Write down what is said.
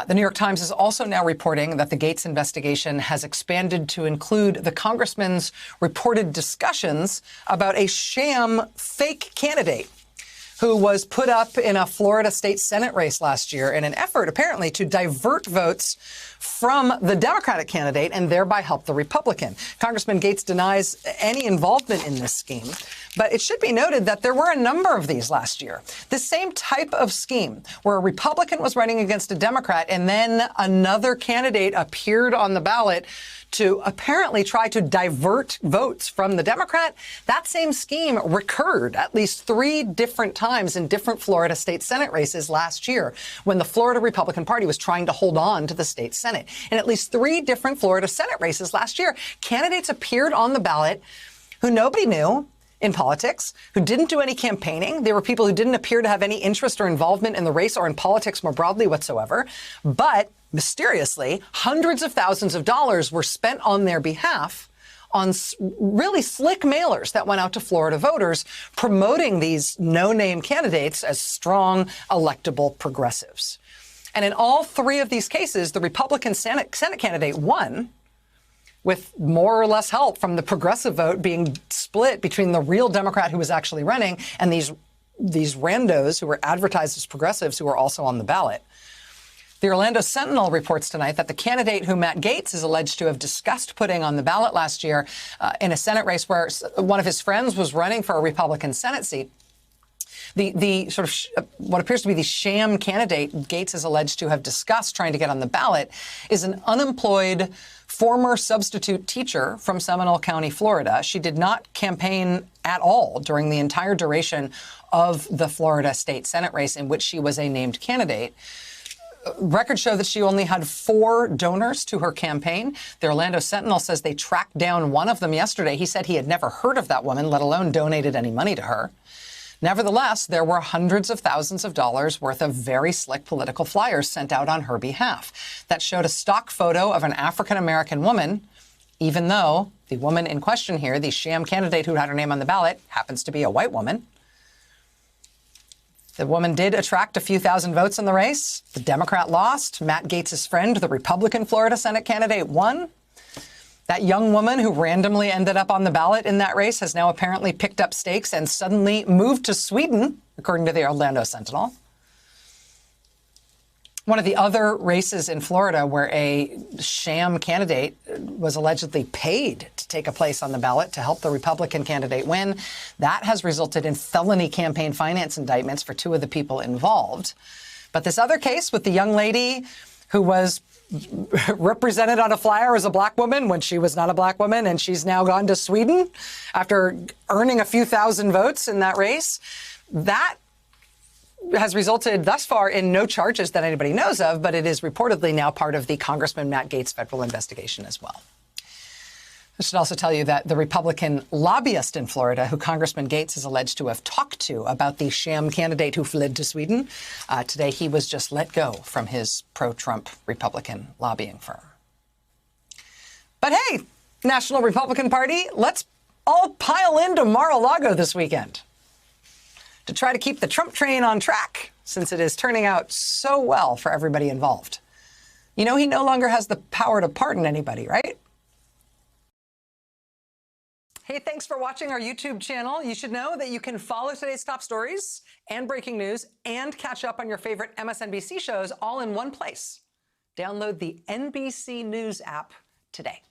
The New York Times is also now reporting that the Gates investigation has expanded to include the congressman's reported discussions about a sham fake candidate who was put up in a Florida state Senate race last year in an effort, apparently, to divert votes from the Democratic candidate and thereby help the Republican. Congressman Gates denies any involvement in this scheme, but it should be noted that there were a number of these last year. The same type of scheme where a Republican was running against a Democrat and then another candidate appeared on the ballot to apparently try to divert votes from the Democrat. That same scheme recurred at least 3 different times in different Florida state Senate races last year when the Florida Republican Party was trying to hold on to the state Senate. In at least 3 different Florida Senate races last year, candidates appeared on the ballot who nobody knew in politics, who didn't do any campaigning. There were people who didn't appear to have any interest or involvement in the race or in politics more broadly whatsoever. But mysteriously, hundreds of thousands of dollars were spent on their behalf on really slick mailers that went out to Florida voters promoting these no-name candidates as strong, electable progressives. And in all 3 of these cases, the Republican Senate candidate won, with more or less help from the progressive vote being split between the real Democrat who was actually running and these randos who were advertised as progressives who were also on the ballot. The Orlando Sentinel reports tonight that the candidate who Matt Gaetz is alleged to have discussed putting on the ballot last year in a Senate race where one of his friends was running for a Republican Senate seat, the sort of what appears to be the sham candidate Gaetz is alleged to have discussed trying to get on the ballot is an unemployed former substitute teacher from Seminole County, Florida. She did not campaign at all during the entire duration of the Florida state Senate race in which she was a named candidate. Records show that she only had 4 donors to her campaign. The Orlando Sentinel says they tracked down one of them yesterday. He said he had never heard of that woman, let alone donated any money to her. Nevertheless, there were hundreds of thousands of dollars worth of very slick political flyers sent out on her behalf that showed a stock photo of an African-American woman, even though the woman in question here, the sham candidate who had her name on the ballot, happens to be a white woman. The woman did attract a few thousand votes in the race. The Democrat lost. Matt Gaetz's friend, the Republican Florida Senate candidate, won. That young woman who randomly ended up on the ballot in that race has now apparently picked up stakes and suddenly moved to Sweden, according to the Orlando Sentinel. One of the other races in Florida where a sham candidate was allegedly paid to take a place on the ballot to help the Republican candidate win, that has resulted in felony campaign finance indictments for 2 of the people involved. But this other case with the young lady who was represented on a flyer as a black woman when she was not a black woman, and she's now gone to Sweden after earning a few thousand votes in that race, that has resulted thus far in no charges that anybody knows of, but it is reportedly now part of the Congressman Matt Gaetz federal investigation as well. I should also tell you that the Republican lobbyist in Florida, who Congressman Gaetz is alleged to have talked to about the sham candidate who fled to Sweden, today he was just let go from his pro-Trump Republican lobbying firm. But hey, National Republican Party, let's all pile into Mar-a-Lago this weekend to try to keep the Trump train on track, since it is turning out so well for everybody involved. You know, he no longer has the power to pardon anybody, right? Hey, thanks for watching our YouTube channel. You should know that you can follow today's top stories and breaking news and catch up on your favorite MSNBC shows all in one place. Download the NBC News app today.